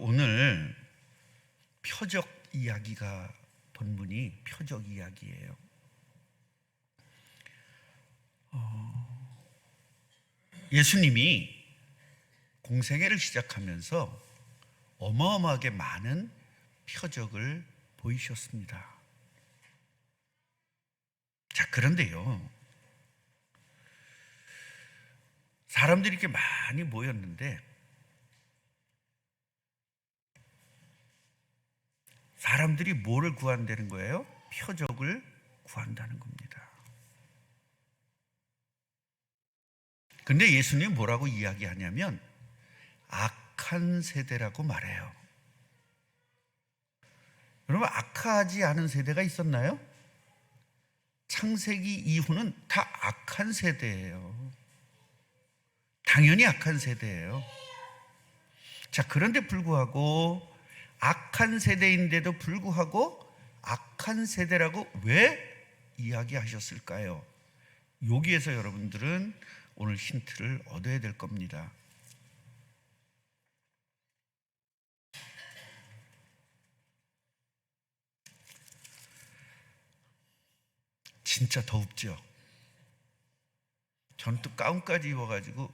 오늘 표적 이야기가 본문이 표적 이야기예요. 예수님이 공생애를 시작하면서 어마어마하게 많은 표적을 보이셨습니다. 자, 그런데요, 사람들이 이렇게 많이 모였는데 사람들이 뭐를 구한다는 거예요? 표적을 구한다는 겁니다. 근데 예수님이 뭐라고 이야기하냐면 악한 세대라고 말해요. 여러분, 악하지 않은 세대가 있었나요? 창세기 이후는 다 악한 세대예요. 당연히 악한 세대예요. 자, 그런데 불구하고 악한 세대인데도 불구하고 악한 세대라고 왜 이야기하셨을까요? 여기에서 여러분들은 오늘 힌트를 얻어야 될 겁니다. 진짜 더웁죠? 전 또 가운까지 입어가지고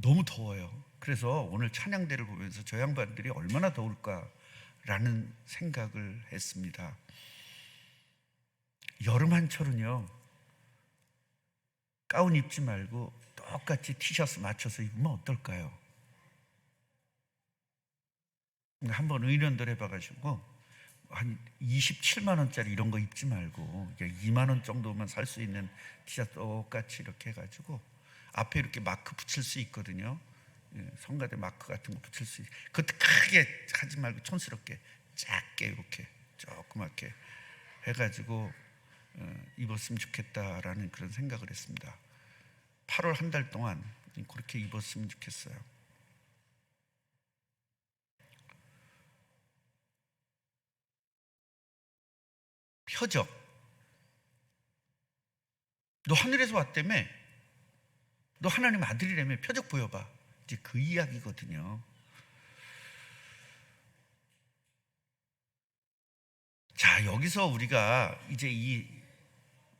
너무 더워요. 그래서 오늘 찬양대를 보면서 저 양반들이 얼마나 더울까라는 생각을 했습니다. 여름 한철은요, 가운 입지 말고 똑같이 티셔츠 맞춰서 입으면 어떨까요? 한번 의논들 해봐가지고 한 27만 원짜리 이런 거 입지 말고 2만 원 정도만 살 수 있는 티셔츠 똑같이 이렇게 해가지고 앞에 이렇게 마크 붙일 수 있거든요. 성가대 마크 같은 거 붙일 수 있어요. 그것도 크게 하지 말고 촌스럽게 작게 이렇게 조그맣게 해가지고 입었으면 좋겠다라는 그런 생각을 했습니다. 8월 한 달 동안 그렇게 입었으면 좋겠어요. 표적. 너 하늘에서 왔다며? 너 하나님 아들이라며? 표적 보여봐. 이제 그 이야기거든요. 자, 여기서 우리가 이제 이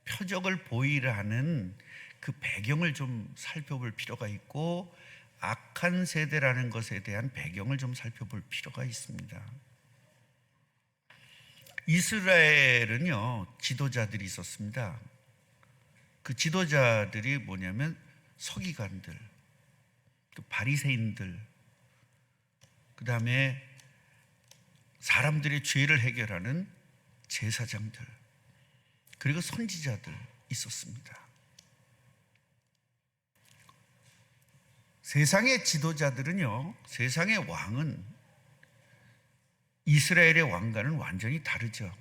표적을 보이려 하는 그 배경을 좀 살펴볼 필요가 있고 악한 세대라는 것에 대한 배경을 좀 살펴볼 필요가 있습니다. 이스라엘은요, 지도자들이 있었습니다. 그 지도자들이 뭐냐면 서기관들, 또 바리새인들, 그 다음에 사람들의 죄를 해결하는 제사장들, 그리고 선지자들 있었습니다. 세상의 지도자들은요, 세상의 왕은 이스라엘의 왕과는 완전히 다르죠.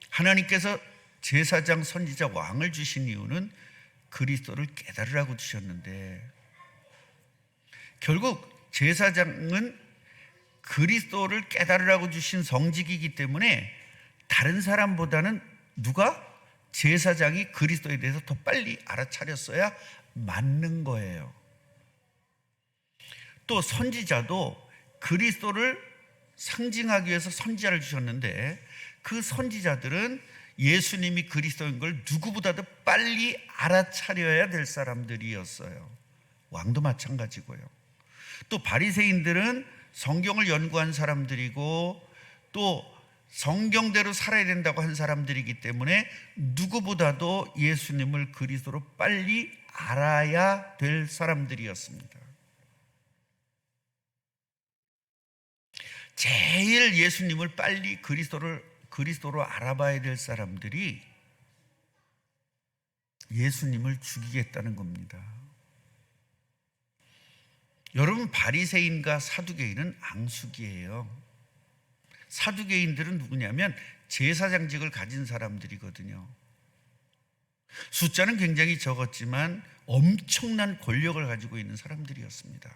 하나님께서 제사장, 선지자, 왕을 주신 이유는 그리스도를 깨달으라고 주셨는데 결국 제사장은 그리스도를 깨달으라고 주신 성직이기 때문에 다른 사람보다는 누가? 제사장이 그리스도에 대해서 더 빨리 알아차렸어야 맞는 거예요. 또 선지자도 그리스도를 상징하기 위해서 선지자를 주셨는데 그 선지자들은 예수님이 그리스도인 걸 누구보다도 빨리 알아차려야 될 사람들이었어요. 왕도 마찬가지고요. 또 바리새인들은 성경을 연구한 사람들이고 또 성경대로 살아야 된다고 한 사람들이기 때문에 누구보다도 예수님을 그리스도로 빨리 알아야 될 사람들이었습니다. 제일 예수님을 빨리 그리스도로 알아봐야 될 사람들이 예수님을 죽이겠다는 겁니다. 여러분, 바리새인과 사두개인은 앙숙이에요. 사두개인들은 누구냐면 제사장직을 가진 사람들이거든요. 숫자는 굉장히 적었지만 엄청난 권력을 가지고 있는 사람들이었습니다.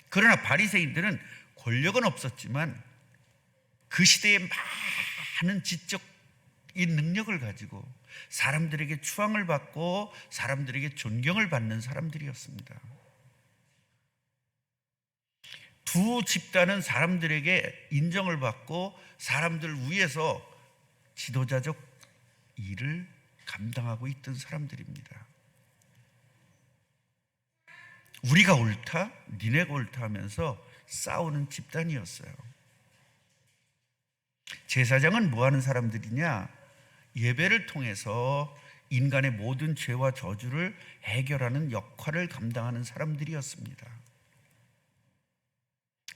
그러나 바리새인들은 권력은 없었지만 그 시대에 많은 지적인 능력을 가지고 사람들에게 추앙을 받고 사람들에게 존경을 받는 사람들이었습니다. 두 집단은 사람들에게 인정을 받고 사람들 위해서 지도자적 일을 감당하고 있던 사람들입니다. 우리가 옳다, 니네가 옳다 하면서 싸우는 집단이었어요. 제사장은 뭐 하는 사람들이냐? 예배를 통해서 인간의 모든 죄와 저주를 해결하는 역할을 감당하는 사람들이었습니다.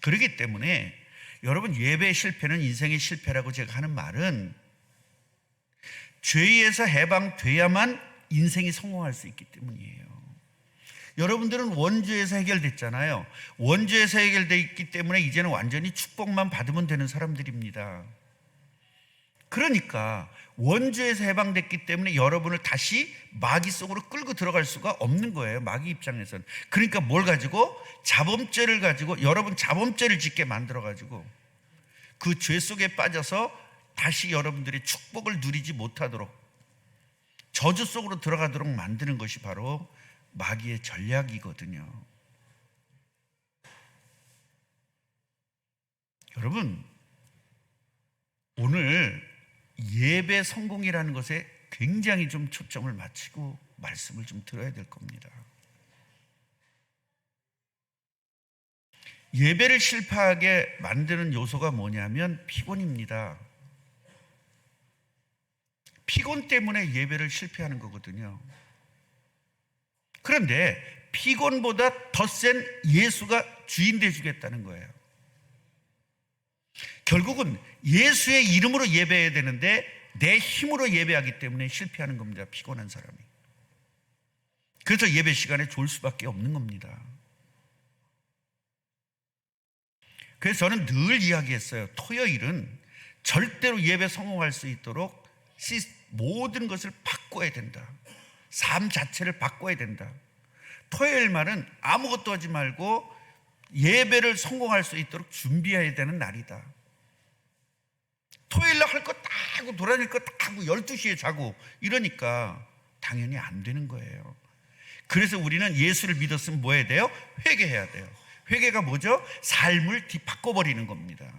그렇기 때문에 여러분, 예배의 실패는 인생의 실패라고 제가 하는 말은 죄에서 해방돼야만 인생이 성공할 수 있기 때문이에요. 여러분들은 원죄에서 해결됐잖아요. 원죄에서 해결되어 있기 때문에 이제는 완전히 축복만 받으면 되는 사람들입니다. 그러니까 원죄에서 해방됐기 때문에 여러분을 다시 마귀 속으로 끌고 들어갈 수가 없는 거예요. 마귀 입장에서는. 그러니까 뭘 가지고? 자범죄를 가지고 여러분 자범죄를 짓게 만들어가지고 그 죄 속에 빠져서 다시 여러분들의 축복을 누리지 못하도록 저주 속으로 들어가도록 만드는 것이 바로 마귀의 전략이거든요. 여러분, 오늘 예배 성공이라는 것에 굉장히 좀 초점을 맞추고 말씀을 좀 들어야 될 겁니다. 예배를 실패하게 만드는 요소가 뭐냐면 피곤입니다. 피곤 때문에 예배를 실패하는 거거든요. 그런데 피곤보다 더 센 예수가 주인 되주겠다는 거예요. 결국은 예수의 이름으로 예배해야 되는데 내 힘으로 예배하기 때문에 실패하는 겁니다. 피곤한 사람이. 그래서 예배 시간에 졸 수밖에 없는 겁니다. 그래서 저는 늘 이야기했어요. 토요일은 절대로 예배 성공할 수 있도록 모든 것을 바꿔야 된다. 삶 자체를 바꿔야 된다. 토요일만은 아무것도 하지 말고 예배를 성공할 수 있도록 준비해야 되는 날이다. 토요일날 할 거 다 하고 돌아다닐 거 다 하고 12시에 자고 이러니까 당연히 안 되는 거예요. 그래서 우리는 예수를 믿었으면 뭐 해야 돼요? 회개해야 돼요. 회개가 뭐죠? 삶을 뒤바꿔버리는 겁니다.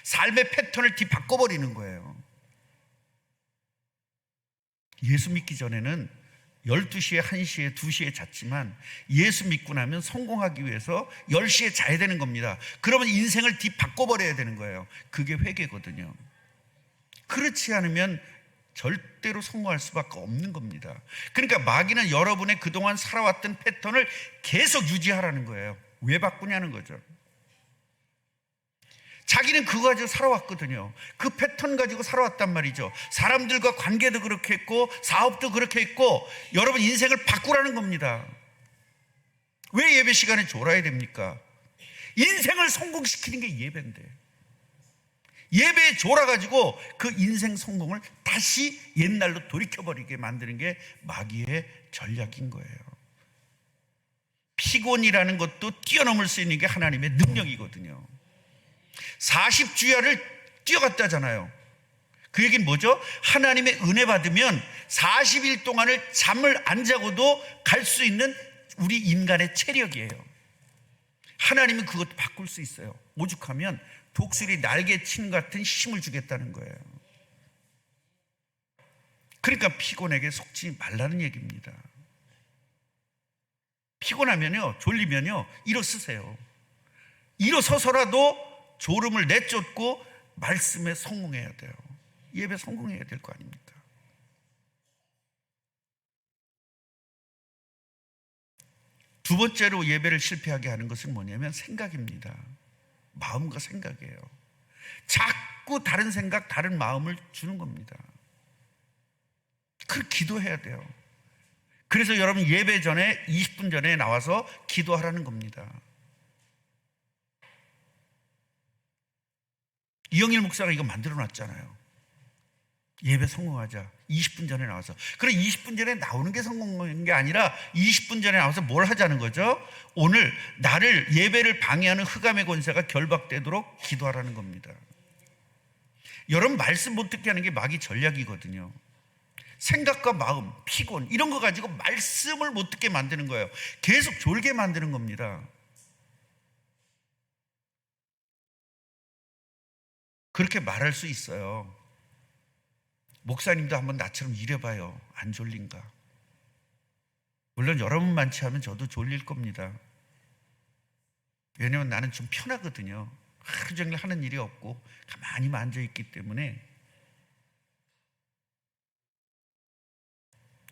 삶의 패턴을 뒤바꿔버리는 거예요. 예수 믿기 전에는 12시에, 1시에, 2시에 잤지만 예수 믿고 나면 성공하기 위해서 10시에 자야 되는 겁니다. 그러면 인생을 뒤바꿔버려야 되는 거예요. 그게 회개거든요. 그렇지 않으면 절대로 성공할 수밖에 없는 겁니다. 그러니까 마귀는 여러분의 그동안 살아왔던 패턴을 계속 유지하라는 거예요. 왜 바꾸냐는 거죠. 자기는 그거 가지고 살아왔거든요. 그 패턴 가지고 살아왔단 말이죠. 사람들과 관계도 그렇게 했고 사업도 그렇게 했고 여러분 인생을 바꾸라는 겁니다. 왜 예배 시간에 졸아야 됩니까? 인생을 성공시키는 게 예배인데 예배에 졸아가지고 그 인생 성공을 다시 옛날로 돌이켜버리게 만드는 게 마귀의 전략인 거예요. 피곤이라는 것도 뛰어넘을 수 있는 게 하나님의 능력이거든요. 40주야를 뛰어갔다잖아요. 그 얘기는 뭐죠? 하나님의 은혜 받으면 40일 동안을 잠을 안 자고도 갈 수 있는 우리 인간의 체력이에요. 하나님은 그것도 바꿀 수 있어요. 오죽하면 독수리 날개침 같은 힘을 주겠다는 거예요. 그러니까 피곤에게 속지 말라는 얘기입니다. 피곤하면요, 졸리면요, 일어서세요. 일어서서라도 졸음을 내쫓고 말씀에 성공해야 돼요. 예배 성공해야 될 거 아닙니까? 두 번째로 예배를 실패하게 하는 것은 뭐냐면 생각입니다. 마음과 생각이에요. 자꾸 다른 생각, 다른 마음을 주는 겁니다. 그걸 기도해야 돼요. 그래서 여러분 예배 전에 20분 전에 나와서 기도하라는 겁니다. 이영일 목사가 이거 만들어 놨잖아요. 예배 성공하자. 20분 전에 나와서. 그래 20분 전에 나오는 게 성공인 게 아니라 20분 전에 나와서 뭘 하자는 거죠? 오늘 나를 예배를 방해하는 흑암의 권세가 결박되도록 기도하라는 겁니다. 여러분 말씀 못 듣게 하는 게 마귀 전략이거든요. 생각과 마음, 피곤 이런 거 가지고 말씀을 못 듣게 만드는 거예요. 계속 졸게 만드는 겁니다. 그렇게 말할 수 있어요. 목사님도 한번 나처럼 일해봐요. 안 졸린가? 물론 여러분만치 하면 저도 졸릴 겁니다. 왜냐면 나는 좀 편하거든요. 하루 종일 하는 일이 없고 가만히만 앉아있기 때문에.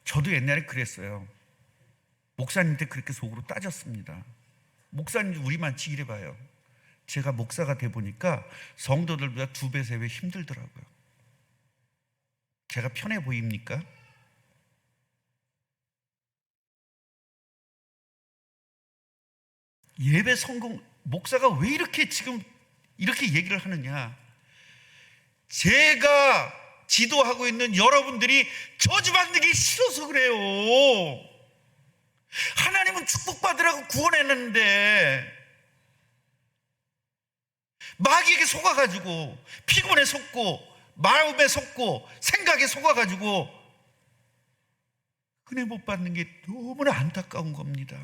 저도 옛날에 그랬어요. 목사님한테 그렇게 속으로 따졌습니다. 목사님 우리만치 일해봐요. 제가 목사가 돼 보니까 성도들보다 2배, 3배 힘들더라고요. 제가 편해 보입니까? 예배 성공, 목사가 왜 이렇게 지금 이렇게 얘기를 하느냐? 제가 지도하고 있는 여러분들이 저주받는 게 싫어서 그래요. 하나님은 축복받으라고 구원했는데 마귀에게 속아가지고 피곤에 속고 마음에 속고 생각에 속아가지고 은혜 못 받는 게 너무나 안타까운 겁니다.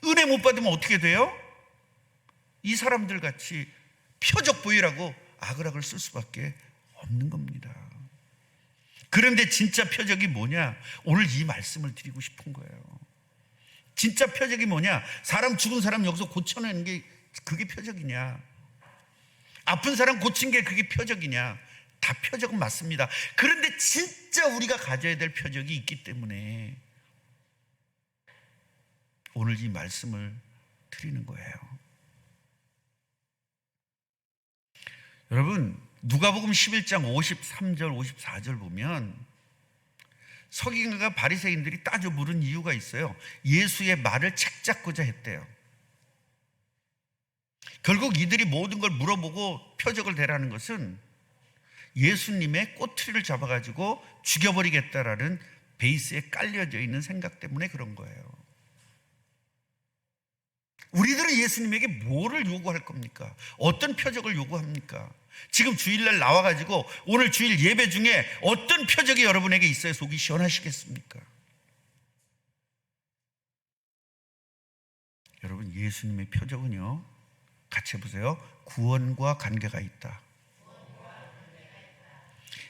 은혜 못 받으면 어떻게 돼요? 이 사람들 같이 표적 보이라고 악을 쓸 수밖에 없는 겁니다. 그런데 진짜 표적이 뭐냐? 오늘 이 말씀을 드리고 싶은 거예요. 진짜 표적이 뭐냐? 사람, 죽은 사람 여기서 고쳐내는 게 그게 표적이냐? 아픈 사람 고친 게 그게 표적이냐? 다 표적은 맞습니다. 그런데 진짜 우리가 가져야 될 표적이 있기 때문에 오늘 이 말씀을 드리는 거예요. 여러분, 누가복음 11장 53절 54절 보면 서기관과 바리새인들이 따져 물은 이유가 있어요. 예수의 말을 책잡고자 했대요. 결국 이들이 모든 걸 물어보고 표적을 대라는 것은 예수님의 꼬투리를 잡아가지고 죽여버리겠다라는 베이스에 깔려져 있는 생각 때문에 그런 거예요. 우리들은 예수님에게 뭐를 요구할 겁니까? 어떤 표적을 요구합니까? 지금 주일날 나와가지고 오늘 주일 예배 중에 어떤 표적이 여러분에게 있어야 속이 시원하시겠습니까? 여러분, 예수님의 표적은요, 같이 해보세요. 구원과 관계가 있다.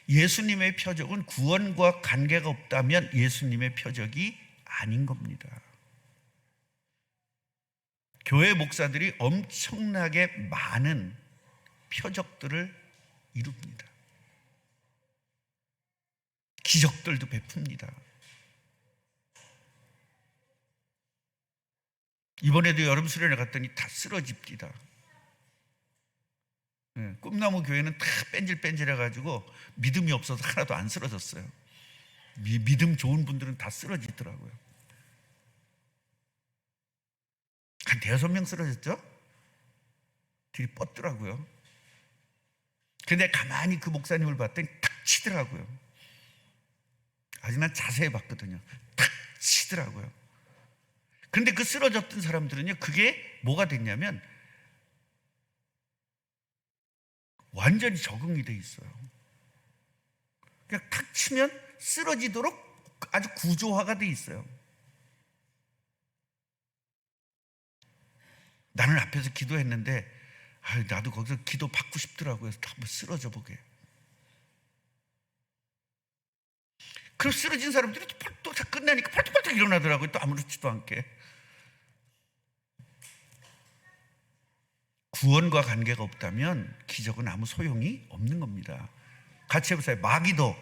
예수님의 표적은 구원과 관계가 없다면 예수님의 표적이 아닌 겁니다. 교회 목사들이 엄청나게 많은 표적들을 이룹니다. 기적들도 베풉니다. 이번에도 여름 수련회 갔더니 다 쓰러집니다. 꿈나무 교회는 다 뺀질뺀질해가지고 믿음이 없어서 하나도 안 쓰러졌어요. 믿음 좋은 분들은 다 쓰러지더라고요. 한 5명 쓰러졌죠? 뒤를 뻗더라고요. 근데 가만히 그 목사님을 봤더니 탁 치더라고요. 아직 난 자세히 봤거든요. 탁 치더라고요. 근데 그 쓰러졌던 사람들은요, 그게 뭐가 됐냐면 완전히 적응이 돼 있어요. 그냥 탁 치면 쓰러지도록 아주 구조화가 돼 있어요. 나는 앞에서 기도했는데 나도 거기서 기도 받고 싶더라고요. 한번 쓰러져 보게. 그럼 쓰러진 사람들이 또 다 끝나니까 펄떡펄떡 일어나더라고요. 또 아무렇지도 않게. 구원과 관계가 없다면 기적은 아무 소용이 없는 겁니다. 같이 해보세요. 마귀도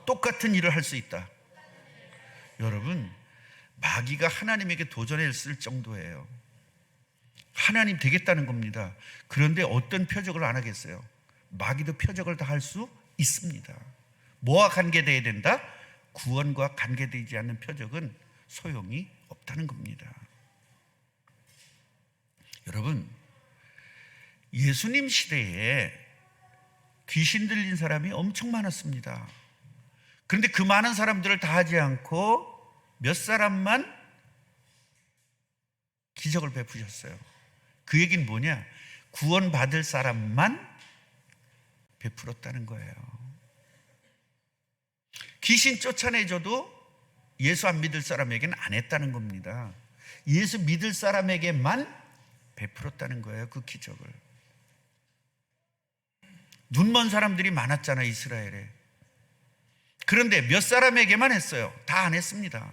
똑같은 일을 할 수 있다. 여러분, 마귀가 하나님에게 도전했을 정도예요. 하나님 되겠다는 겁니다. 그런데 어떤 표적을 안 하겠어요? 마귀도 표적을 다 할 수 있습니다. 뭐와 관계되어야 된다? 구원과 관계되지 않는 표적은 소용이 없다는 겁니다. 여러분, 예수님 시대에 귀신 들린 사람이 엄청 많았습니다. 그런데 그 많은 사람들을 다 하지 않고 몇 사람만 기적을 베푸셨어요. 그 얘기는 뭐냐? 구원받을 사람만 베풀었다는 거예요. 귀신 쫓아내줘도 예수 안 믿을 사람에게는 안 했다는 겁니다. 예수 믿을 사람에게만 베풀었다는 거예요. 그 기적을. 눈먼 사람들이 많았잖아요, 이스라엘에. 그런데 몇 사람에게만 했어요. 다 안 했습니다.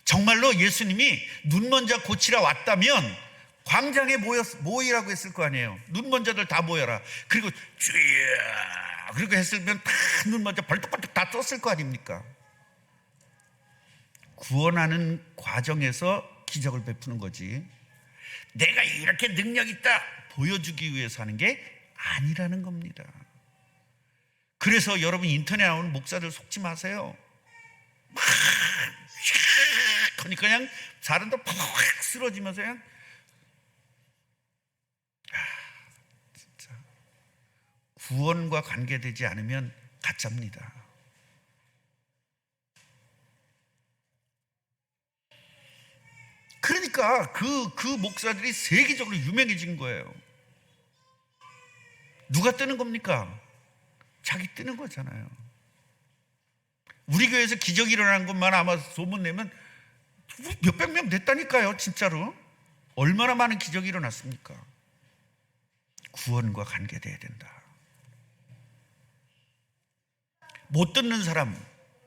정말로 예수님이 눈먼 자 고치러 왔다면 광장에 모이라고 했을 거 아니에요. 눈먼 자들 다 모여라. 그리고 쥐야 그리고 했으면 다 눈먼 자 벌떡벌떡 다 떴을 거 아닙니까? 구원하는 과정에서 기적을 베푸는 거지, 내가 이렇게 능력 있다 보여주기 위해서 하는 게 아니라는 겁니다. 그래서 여러분 인터넷에 나오는 목사들 속지 마세요. 막 그러니까 그냥 사람들 팍 쓰러지면서 그냥 진짜 구원과 관계되지 않으면 가짜입니다. 그러니까 그 목사들이 세계적으로 유명해진 거예요. 누가 뜨는 겁니까? 자기 뜨는 거잖아요. 우리 교회에서 기적이 일어난 것만 아마 소문내면 몇백 명 됐다니까요. 진짜로. 얼마나 많은 기적이 일어났습니까? 구원과 관계돼야 된다. 못 듣는 사람,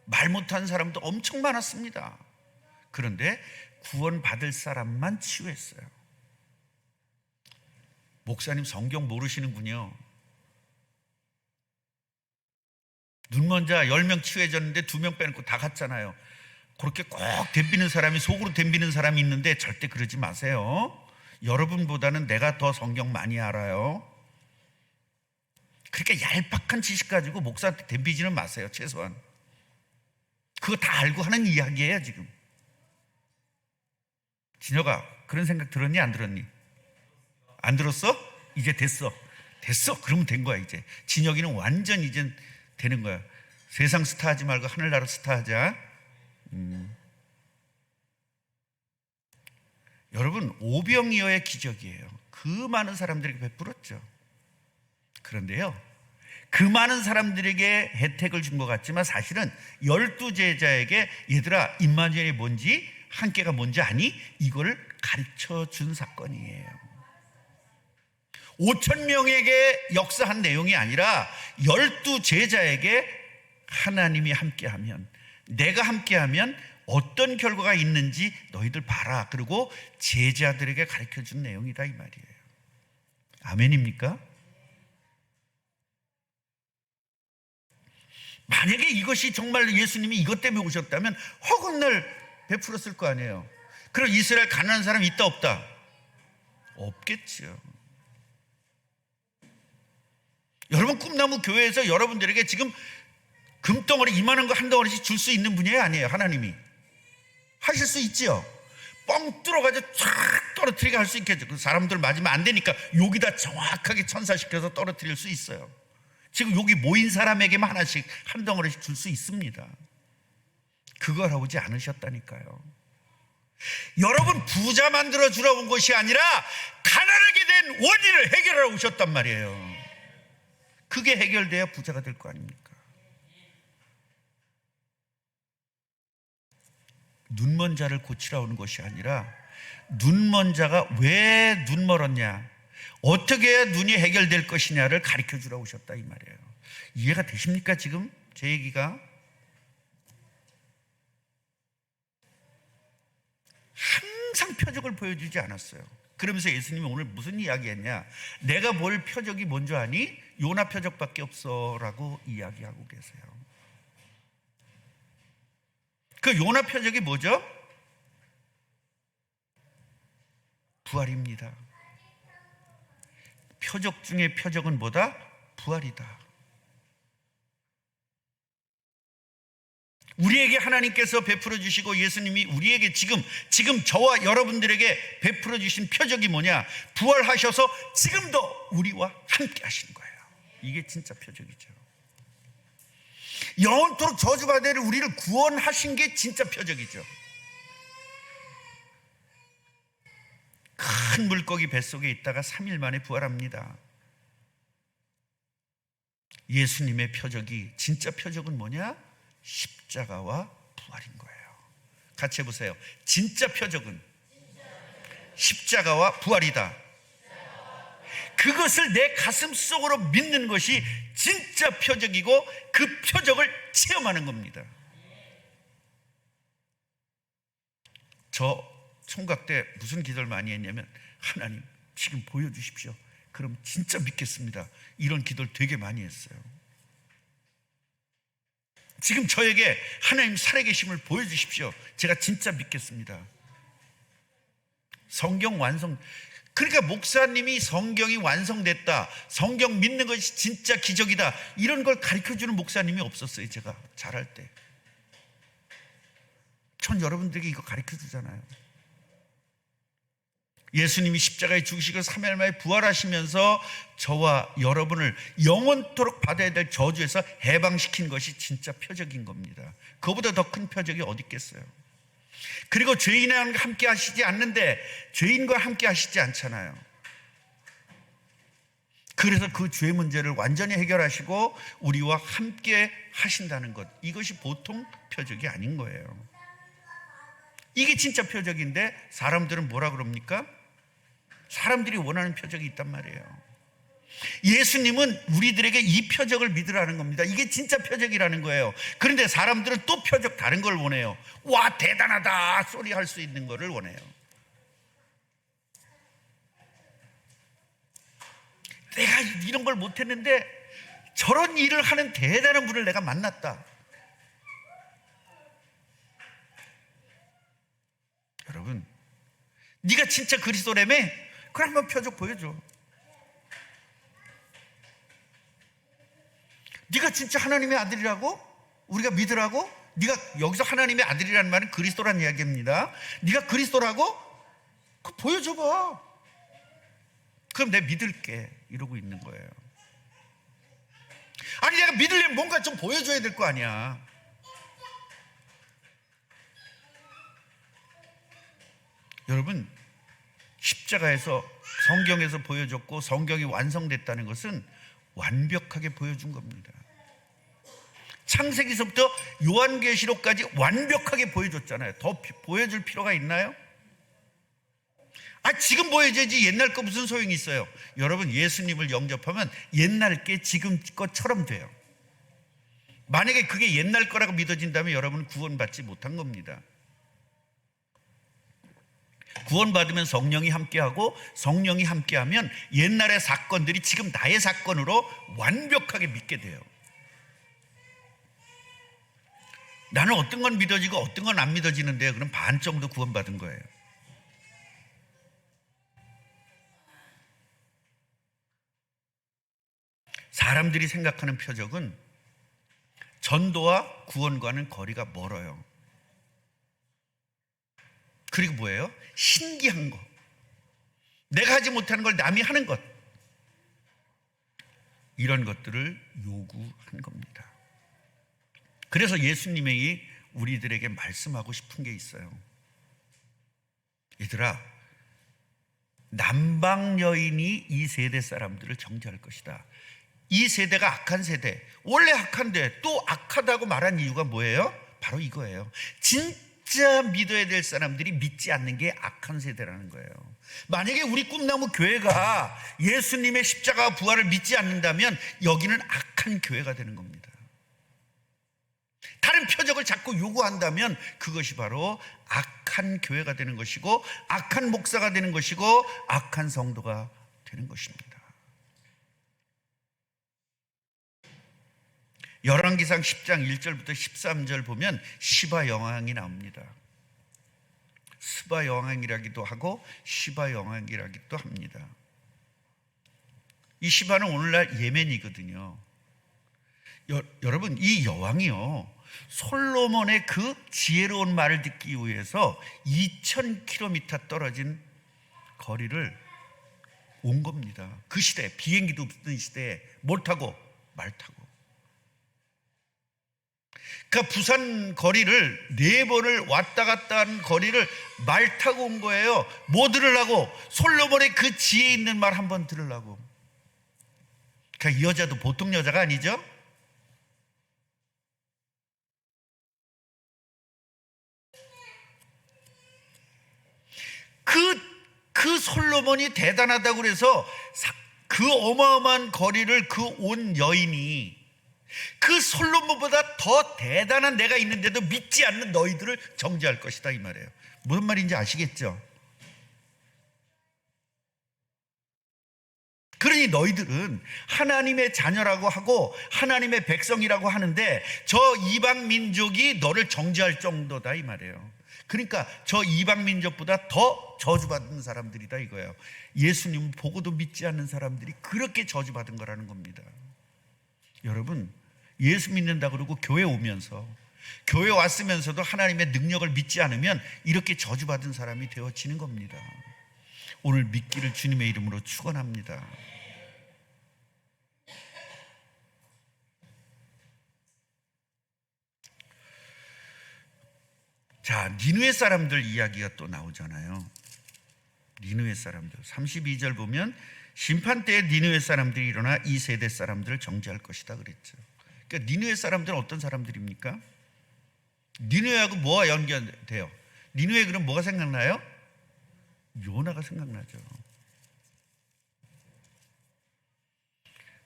말 못하는 사람도 엄청 많았습니다. 그런데 구원받을 사람만 치유했어요. 목사님 성경 모르시는군요. 눈먼 자 10명 치유해졌는데 2명 빼놓고 다 갔잖아요. 그렇게 꼭 덤비는 사람이, 속으로 덤비는 사람이 있는데 절대 그러지 마세요. 여러분보다는 내가 더 성경 많이 알아요. 그렇게 얄팍한 지식 가지고 목사한테 덤비지는 마세요. 최소한 그거 다 알고 하는 이야기예요. 지금 진혁아, 그런 생각 들었니? 안 들었니? 안 들었어? 이제 됐어. 그러면 된 거야. 이제 진혁이는 완전 이제 되는 거야. 세상 스타 하지 말고 하늘나라 스타 하자. 여러분, 오병이어의 기적이에요. 그 많은 사람들에게 베풀었죠. 그런데요, 그 많은 사람들에게 혜택을 준 것 같지만 사실은 12제자에게 얘들아, 임마누엘이 뭔지, 함께가 뭔지 아니? 이걸 가르쳐 준 사건이에요. 5,000명에게 역사한 내용이 아니라 12제자에게 하나님이 함께하면, 내가 함께하면 어떤 결과가 있는지 너희들 봐라. 그리고 제자들에게 가르쳐 준 내용이다, 이 말이에요. 아멘입니까? 만약에 이것이 정말 예수님이 이것 때문에 오셨다면 허금날 베풀었을 거 아니에요. 그럼 이스라엘 가난한 사람이 있다 없다? 없겠죠. 여러분, 꿈나무 교회에서 여러분들에게 지금 금덩어리 2만 원과 한 덩어리씩 줄 수 있는 분이 아니에요. 하나님이 하실 수 있지요. 뻥 뚫어가지고 쫙 떨어뜨리게 할 수 있겠죠. 그 사람들 맞으면 안 되니까 여기다 정확하게 천사시켜서 떨어뜨릴 수 있어요. 지금 여기 모인 사람에게만 하나씩 한 덩어리씩 줄 수 있습니다. 그걸 하지 않으셨다니까요. 여러분, 부자 만들어 주러 온 것이 아니라 가난하게 된 원인을 해결하러 오셨단 말이에요. 그게 해결돼야 부자가 될 거 아닙니까? 눈먼 자를 고치러 오는 것이 아니라 눈먼 자가 왜 눈 멀었냐, 어떻게 해야 눈이 해결될 것이냐를 가르쳐 주러 오셨다, 이 말이에요. 이해가 되십니까? 지금 제 얘기가 항상 표적을 보여주지 않았어요. 그러면서 예수님이 오늘 무슨 이야기 했냐, 내가 볼 표적이 뭔지 아니? 요나 표적밖에 없어 라고 이야기하고 계세요. 그 요나 표적이 뭐죠? 부활입니다. 표적 중에 표적은 뭐다? 부활이다. 우리에게 하나님께서 베풀어 주시고 예수님이 우리에게 지금 저와 여러분들에게 베풀어 주신 표적이 뭐냐? 부활하셔서 지금도 우리와 함께 하신 거예요. 이게 진짜 표적이죠. 영원토록 저주받을 우리를 구원하신 게 진짜 표적이죠. 큰 물고기 뱃속에 있다가 3일 만에 부활합니다. 예수님의 표적이, 진짜 표적은 뭐냐? 십자가와 부활인 거예요. 같이 해보세요. 진짜 표적은 십자가와 부활이다. 그것을 내 가슴 속으로 믿는 것이 진짜 표적이고 그 표적을 체험하는 겁니다. 저 총각 때 무슨 기도를 많이 했냐면, 하나님 지금 보여주십시오. 그럼 진짜 믿겠습니다. 이런 기도를 되게 많이 했어요. 지금 저에게 하나님 살아계심을 보여주십시오. 제가 진짜 믿겠습니다. 성경 완성. 그러니까 목사님이 성경이 완성됐다, 성경 믿는 것이 진짜 기적이다, 이런 걸 가르쳐주는 목사님이 없었어요. 제가 잘할 때. 전 여러분들에게 이거 가르쳐주잖아요. 예수님이 십자가에 죽으시고 3일 만에 부활하시면서 저와 여러분을 영원토록 받아야 될 저주에서 해방시킨 것이 진짜 표적인 겁니다. 그거보다 더 큰 표적이 어디 있겠어요. 그리고 죄인과 함께 하시지 않는데 죄인과 함께 하시지 않잖아요. 그래서 그 죄 문제를 완전히 해결하시고 우리와 함께 하신다는 것, 이것이 보통 표적이 아닌 거예요. 이게 진짜 표적인데 사람들은 뭐라 그럽니까? 사람들이 원하는 표적이 있단 말이에요. 예수님은 우리들에게 이 표적을 믿으라는 겁니다. 이게 진짜 표적이라는 거예요. 그런데 사람들은 또 표적 다른 걸 원해요. 와, 대단하다 소리 할 수 있는 거를 원해요. 내가 이런 걸 못했는데 저런 일을 하는 대단한 분을 내가 만났다. 여러분, 네가 진짜 그리스도라며? 그럼 한번 표적 보여줘. 네가 진짜 하나님의 아들이라고? 우리가 믿으라고? 네가 여기서 하나님의 아들이라는 말은 그리스도란 이야기입니다. 네가 그리스도라고? 그거 보여줘봐. 그럼 내가 믿을게. 이러고 있는 거예요. 아니, 내가 믿으려면 뭔가 좀 보여줘야 될 거 아니야. 여러분, 십자가에서 성경에서 보여줬고 성경이 완성됐다는 것은 완벽하게 보여준 겁니다. 창세기서부터 요한계시록까지 완벽하게 보여줬잖아요. 더 보여줄 필요가 있나요? 지금 보여줘야지 옛날 거 무슨 소용이 있어요. 여러분, 예수님을 영접하면 옛날 게 지금 것처럼 돼요. 만약에 그게 옛날 거라고 믿어진다면 여러분은 구원받지 못한 겁니다. 구원받으면 성령이 함께하고 성령이 함께하면 옛날의 사건들이 지금 나의 사건으로 완벽하게 믿게 돼요. 나는 어떤 건 믿어지고 어떤 건 안 믿어지는데요. 그럼 반 정도 구원받은 거예요. 사람들이 생각하는 표적은 전도와 구원과는 거리가 멀어요. 그리고 뭐예요? 신기한 거, 내가 하지 못하는 걸 남이 하는 것, 이런 것들을 요구한 겁니다. 그래서 예수님이 우리들에게 말씀하고 싶은 게 있어요. 얘들아, 남방 여인이 이 세대 사람들을 정죄할 것이다. 이 세대가 악한 세대, 원래 악한데 또 악하다고 말한 이유가 뭐예요? 바로 이거예요. 진짜 믿어야 될 사람들이 믿지 않는 게 악한 세대라는 거예요. 만약에 우리 꿈나무 교회가 예수님의 십자가 부활을 믿지 않는다면 여기는 악한 교회가 되는 겁니다. 다른 표적을 자꾸 요구한다면 그것이 바로 악한 교회가 되는 것이고 악한 목사가 되는 것이고 악한 성도가 되는 것입니다. 열왕기상 10장 1절부터 13절 보면 시바 여왕이 나옵니다. 스바 여왕이라기도 하고 시바 여왕이라기도 합니다. 이 시바는 오늘날 예멘이거든요. 여러분, 이 여왕이요, 솔로몬의 그 지혜로운 말을 듣기 위해서 2000km 떨어진 거리를 온 겁니다. 그 시대에, 비행기도 없던 시대에 뭘 타고? 말 타고. 그러니까 부산 거리를 4번을 왔다 갔다 한 거리를 말 타고 온 거예요. 뭐 들으려고? 솔로몬의 그 지혜 있는 말 한번 들으려고. 그러니까 이 여자도 보통 여자가 아니죠. 그 솔로몬이 대단하다고 그래서 그 어마어마한 거리를 그 온 여인이 그 솔로몬보다 더 대단한 내가 있는데도 믿지 않는 너희들을 정죄할 것이다, 이 말이에요. 무슨 말인지 아시겠죠? 그러니 너희들은 하나님의 자녀라고 하고 하나님의 백성이라고 하는데 저 이방 민족이 너를 정죄할 정도다, 이 말이에요. 그러니까 저 이방 민족보다 더 저주받은 사람들이다, 이거예요. 예수님 보고도 믿지 않는 사람들이 그렇게 저주받은 거라는 겁니다. 여러분, 예수 믿는다 그러고 교회 오면서, 교회 왔으면서도 하나님의 능력을 믿지 않으면 이렇게 저주받은 사람이 되어지는 겁니다. 오늘 믿기를 주님의 이름으로 축원합니다. 자, 니느웨 사람들 이야기가 또 나오잖아요. 니느웨 사람들 32절 보면 심판 때에 니느웨 사람들이 일어나 이 세대 사람들을 정죄할 것이다 그랬죠. 그러니까 니느웨 사람들은 어떤 사람들입니까? 니느웨하고 뭐가 연결돼요? 니느웨 그럼 뭐가 생각나요? 요나가 생각나죠.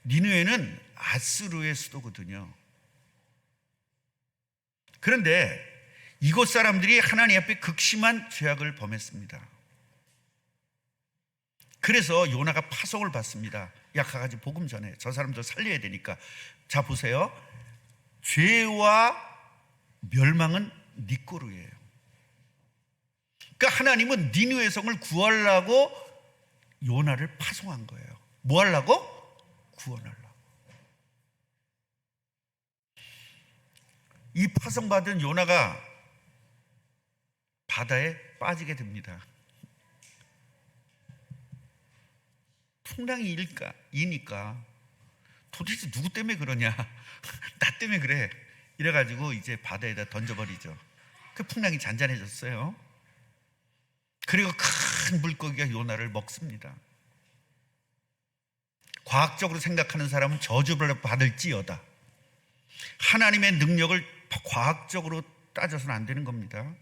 니느웨는 아수르의 수도거든요. 그런데 이곳 사람들이 하나님 앞에 극심한 죄악을 범했습니다. 그래서 요나가 파송을 받습니다. 야, 가가지 복음 전해. 저 사람들 살려야 되니까. 자, 보세요. 죄와 멸망은 네 꼬르예요. 그러니까 하나님은 니느웨 성을 구하려고 요나를 파송한 거예요. 뭐 하려고? 구원하려고. 이 파송받은 요나가 바다에 빠지게 됩니다. 풍랑이 이니까 도대체 누구 때문에 그러냐? 나 때문에 그래. 이래가지고 이제 바다에다 던져버리죠. 그 풍랑이 잔잔해졌어요. 그리고 큰 물고기가 요나를 먹습니다. 과학적으로 생각하는 사람은 저주를 받을지어다. 하나님의 능력을 과학적으로 따져서는 안 되는 겁니다.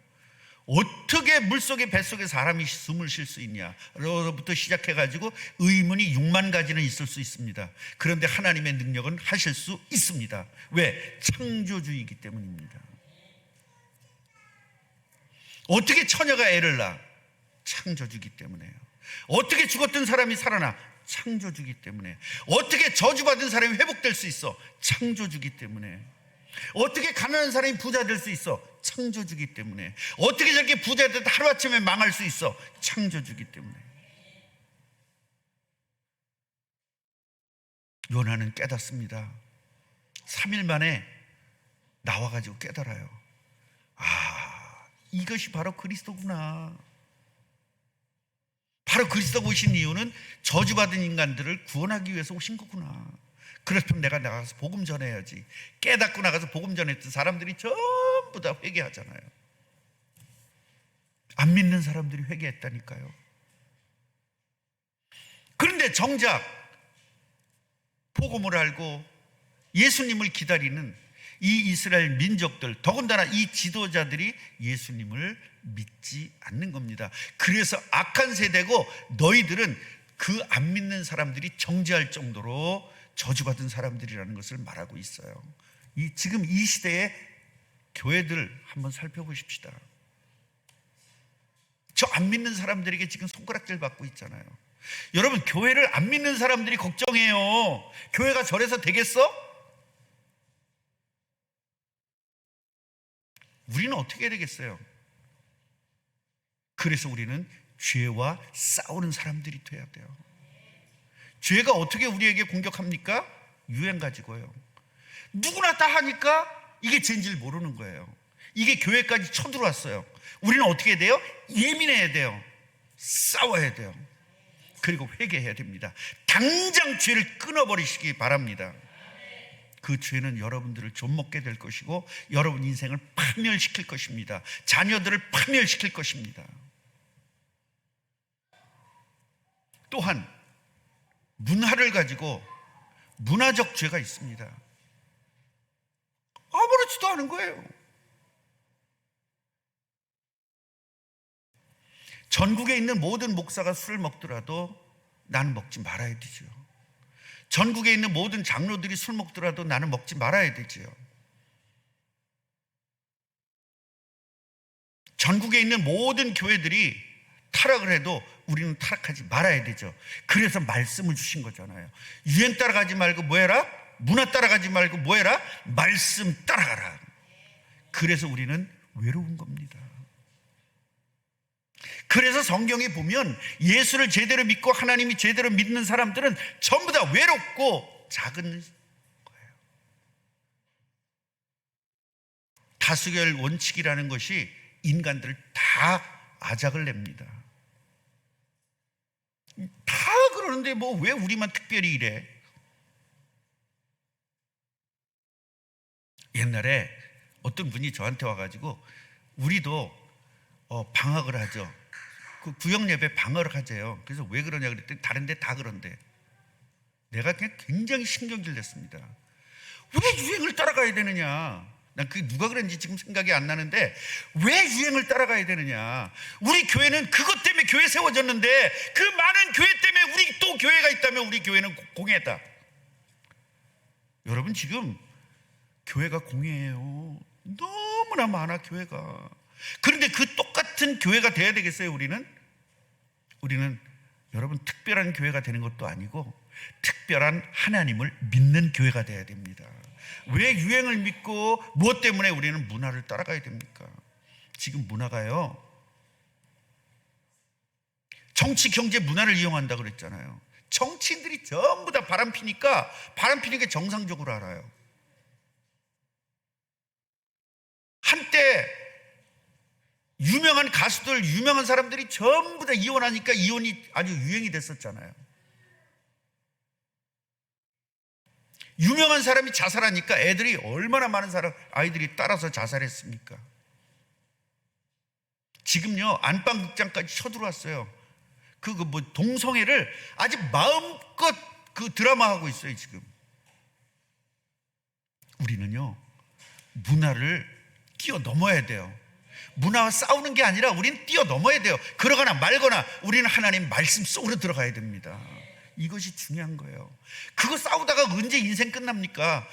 어떻게 물속에 뱃속에 사람이 숨을 쉴 수 있냐로부터 시작해가지고 의문이 6만 가지는 있을 수 있습니다. 그런데 하나님의 능력은 하실 수 있습니다. 왜? 창조주이기 때문입니다. 어떻게 처녀가 애를 낳아? 창조주기 때문에요. 어떻게 죽었던 사람이 살아나? 창조주기 때문에. 어떻게 저주받은 사람이 회복될 수 있어? 창조주기 때문에. 어떻게 가난한 사람이 부자 될 수 있어? 창조주기 때문에. 어떻게 저렇게 부자 돼도 하루아침에 망할 수 있어? 창조주기 때문에. 요나는 깨닫습니다. 3일 만에 나와가지고 깨달아요. 아, 이것이 바로 그리스도구나. 바로 그리스도가 오신 이유는 저주받은 인간들을 구원하기 위해서 오신 거구나. 그렇다면 내가 나가서 복음 전해야지. 깨닫고 나가서 복음 전했던 사람들이 전부 다 회개하잖아요. 안 믿는 사람들이 회개했다니까요. 그런데 정작 복음을 알고 예수님을 기다리는 이 이스라엘 민족들, 더군다나 이 지도자들이 예수님을 믿지 않는 겁니다. 그래서 악한 세대고 너희들은 그 안 믿는 사람들이 정죄할 정도로 저주받은 사람들이라는 것을 말하고 있어요. 지금 이 시대의 교회들 한번 살펴보십시다. 저 안 믿는 사람들에게 지금 손가락질 받고 있잖아요. 여러분, 교회를 안 믿는 사람들이 걱정해요. 교회가 저래서 되겠어? 우리는 어떻게 해야 되겠어요? 그래서 우리는 죄와 싸우는 사람들이 돼야 돼요. 죄가 어떻게 우리에게 공격합니까? 유행 가지고요. 누구나 다 하니까 이게 죄인지를 모르는 거예요. 이게 교회까지 쳐들어왔어요. 우리는 어떻게 해야 돼요? 예민해야 돼요. 싸워야 돼요. 그리고 회개해야 됩니다. 당장 죄를 끊어버리시기 바랍니다. 그 죄는 여러분들을 좀먹게 될 것이고 여러분 인생을 파멸시킬 것입니다. 자녀들을 파멸시킬 것입니다. 또한 문화를 가지고 문화적 죄가 있습니다. 아무렇지도 않은 거예요. 전국에 있는 모든 목사가 술을 먹더라도 나는 먹지 말아야 되죠. 전국에 있는 모든 장로들이 술 먹더라도 나는 먹지 말아야 되지요. 전국에 있는 모든 교회들이 타락을 해도 우리는 타락하지 말아야 되죠. 그래서 말씀을 주신 거잖아요. 유행 따라가지 말고 뭐 해라? 문화 따라가지 말고 뭐 해라? 말씀 따라가라. 그래서 우리는 외로운 겁니다. 그래서 성경에 보면 예수를 제대로 믿고 하나님이 제대로 믿는 사람들은 전부 다 외롭고 작은 거예요. 다수결 원칙이라는 것이 인간들을 다 아작을 냅니다. 다 그러는데 뭐 왜 우리만 특별히 이래? 옛날에 어떤 분이 저한테 와가지고 우리도 방학을 하죠. 그 구역 예배 방학을 하재요. 그래서 왜 그러냐 그랬더니 다른 데 다 그런데. 내가 그냥 굉장히 신경질 냈습니다. 왜 유행을 따라가야 되느냐? 난 그게 누가 그랬는지 지금 생각이 안 나는데 왜 유행을 따라가야 되느냐? 우리 교회는 그것 때문에 교회 세워졌는데 그 많은 교회 때문에 우리 또 교회가 있다면 우리 교회는 공예다. 여러분 지금 교회가 공예예요. 너무나 많아 교회가. 그런데 그 똑같은 교회가 돼야 되겠어요? 우리는 여러분 특별한 교회가 되는 것도 아니고 특별한 하나님을 믿는 교회가 돼야 됩니다. 왜 유행을 믿고 무엇 때문에 우리는 문화를 따라가야 됩니까? 지금 문화가요 정치, 경제, 문화를 이용한다고 그랬잖아요. 정치인들이 전부 다 바람 피니까 정상적으로 알아요. 한때 유명한 가수들, 유명한 사람들이 전부 다 이혼하니까 이혼이 아주 유행이 됐었잖아요. 유명한 사람이 자살하니까 애들이 얼마나 많은 아이들이 따라서 자살했습니까? 지금요 안방극장까지 쳐들어왔어요. 뭐 동성애를 아주 마음껏 그 드라마하고 있어요. 지금 우리는요 문화를 뛰어넘어야 돼요. 문화와 싸우는 게 아니라 우리는 뛰어넘어야 돼요. 그러거나 말거나 우리는 하나님 말씀 속으로 들어가야 됩니다. 이것이 중요한 거예요. 그거 싸우다가 언제 인생 끝납니까?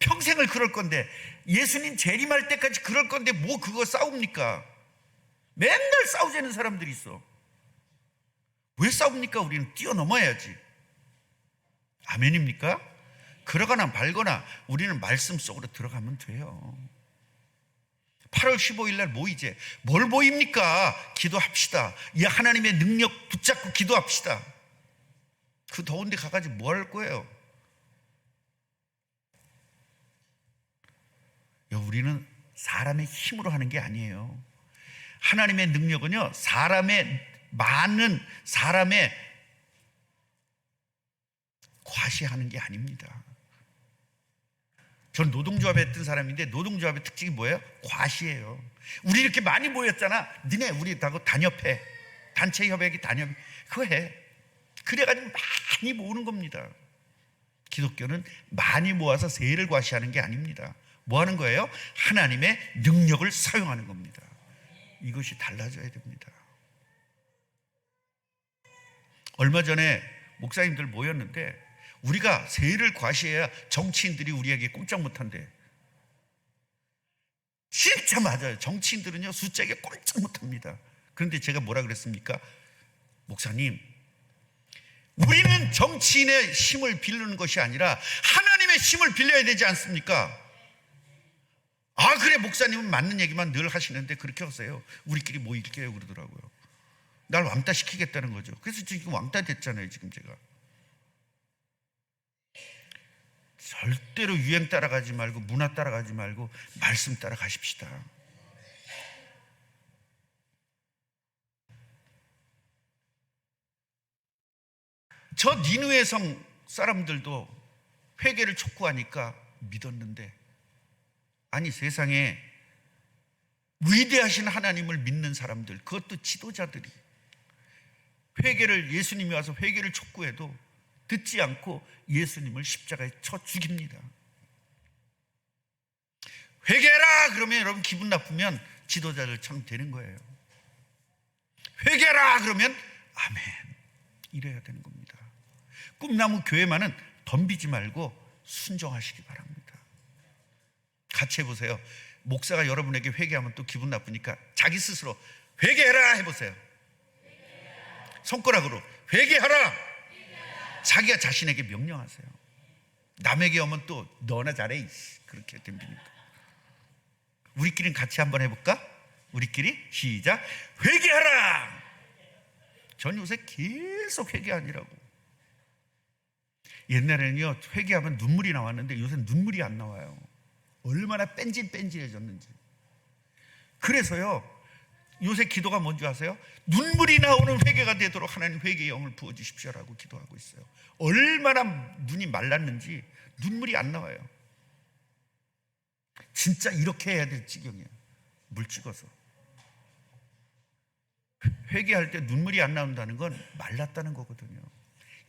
평생을 그럴 건데, 예수님 재림할 때까지 그럴 건데 뭐 그거 싸웁니까? 맨날 싸우자는 사람들이 있어. 왜 싸웁니까? 우리는 뛰어넘어야지. 아멘입니까? 그러거나 말거나 우리는 말씀 속으로 들어가면 돼요. 8월 15일 날 모이제. 뭘 모입니까? 기도합시다. 이 하나님의 능력 붙잡고 기도합시다. 그 더운데 가가지고 뭐 할 거예요? 우리는 사람의 힘으로 하는 게 아니에요. 하나님의 능력은요 많은 사람의 과시하는 게 아닙니다. 전 노동조합에 했던 사람인데 노동조합의 특징이 뭐예요? 과시예요. 우리 이렇게 많이 모였잖아. 니네 우리 다 단협해. 단체 협약이 단협. 그거 해. 그래가지고 많이 모으는 겁니다. 기독교는 많이 모아서 세를 과시하는 게 아닙니다. 뭐 하는 거예요? 하나님의 능력을 사용하는 겁니다. 이것이 달라져야 됩니다. 얼마 전에 목사님들 모였는데 우리가 세를 과시해야 정치인들이 우리에게 꼼짝 못한대. 진짜 맞아요. 정치인들은요 숫자에 꼼짝 못합니다. 그런데 제가 뭐라 그랬습니까? 목사님, 우리는 정치인의 힘을 빌리는 것이 아니라 하나님의 힘을 빌려야 되지 않습니까? 아 그래, 목사님은 맞는 얘기만 늘 하시는데 그렇게 하세요. 우리끼리 모일게요 그러더라고요. 날 왕따 시키겠다는 거죠. 그래서 지금 왕따 됐잖아요. 지금 제가 절대로 유행 따라가지 말고 문화 따라가지 말고 말씀 따라가십시다. 저 니느웨 성 사람들도 회개를 촉구하니까 믿었는데, 아니 세상에 위대하신 하나님을 믿는 사람들, 그것도 지도자들이 회개를, 예수님이 와서 회개를 촉구해도 듣지 않고 예수님을 십자가에 쳐 죽입니다. 회개해라 그러면 여러분 기분 나쁘면 지도자들처럼 되는 거예요. 회개하라 그러면 아멘 이래야 되는 겁니다. 꿈나무 교회만은 덤비지 말고 순종하시기 바랍니다. 같이 해보세요. 목사가 여러분에게 회개하면 또 기분 나쁘니까 자기 스스로 회개해라 해보세요. 손가락으로 회개하라. 자기가 자신에게 명령하세요. 남에게 오면 또 너나 잘해 그렇게 덤비니까. 우리끼리는 같이 한번 해볼까? 우리끼리 시작. 회개하라. 전 요새 계속 회개하니라고. 옛날에는요 회개하면 눈물이 나왔는데 요새는 눈물이 안 나와요. 얼마나 뺀질뺀질해졌는지. 그래서요 요새 기도가 뭔지 아세요? 눈물이 나오는 회개가 되도록 하나님 회개의 영을 부어주십시오라고 기도하고 있어요. 얼마나 눈이 말랐는지 눈물이 안 나와요. 진짜 이렇게 해야 될 지경이에요. 물 찍어서. 회개할 때 눈물이 안 나온다는 건 말랐다는 거거든요.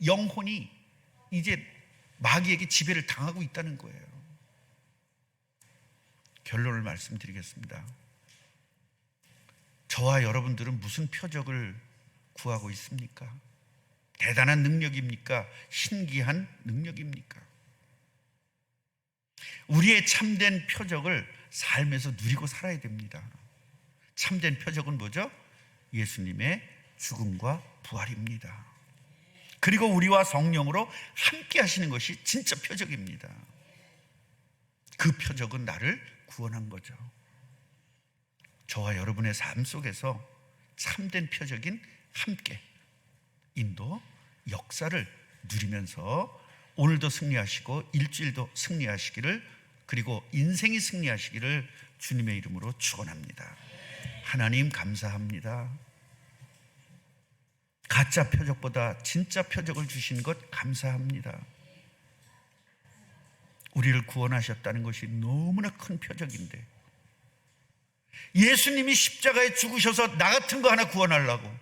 영혼이 이제 마귀에게 지배를 당하고 있다는 거예요. 결론을 말씀드리겠습니다. 저와 여러분들은 무슨 표적을 구하고 있습니까? 대단한 능력입니까? 신기한 능력입니까? 우리의 참된 표적을 삶에서 누리고 살아야 됩니다. 참된 표적은 뭐죠? 예수님의 죽음과 부활입니다. 그리고 우리와 성령으로 함께 하시는 것이 진짜 표적입니다. 그 표적은 나를 구원한 거죠. 저와 여러분의 삶 속에서 참된 표적인 함께 인도 역사를 누리면서 오늘도 승리하시고 일주일도 승리하시기를, 그리고 인생이 승리하시기를 주님의 이름으로 축원합니다. 하나님 감사합니다. 가짜 표적보다 진짜 표적을 주신 것 감사합니다. 우리를 구원하셨다는 것이 너무나 큰 표적인데, 예수님이 십자가에 죽으셔서 나 같은 거 하나 구원하려고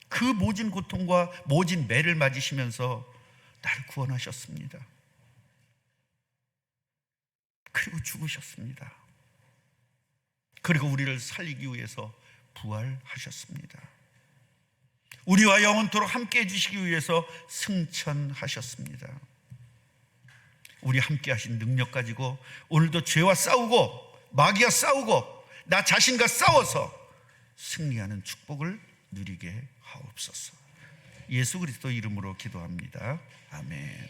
그 모진 고통과 모진 매를 맞으시면서 나를 구원하셨습니다. 그리고 죽으셨습니다. 그리고 우리를 살리기 위해서 부활하셨습니다. 우리와 영원토록 함께 해주시기 위해서 승천하셨습니다. 우리 함께 하신 능력 가지고 오늘도 죄와 싸우고 마귀와 싸우고 나 자신과 싸워서 승리하는 축복을 누리게 하옵소서. 예수 그리스도 이름으로 기도합니다. 아멘.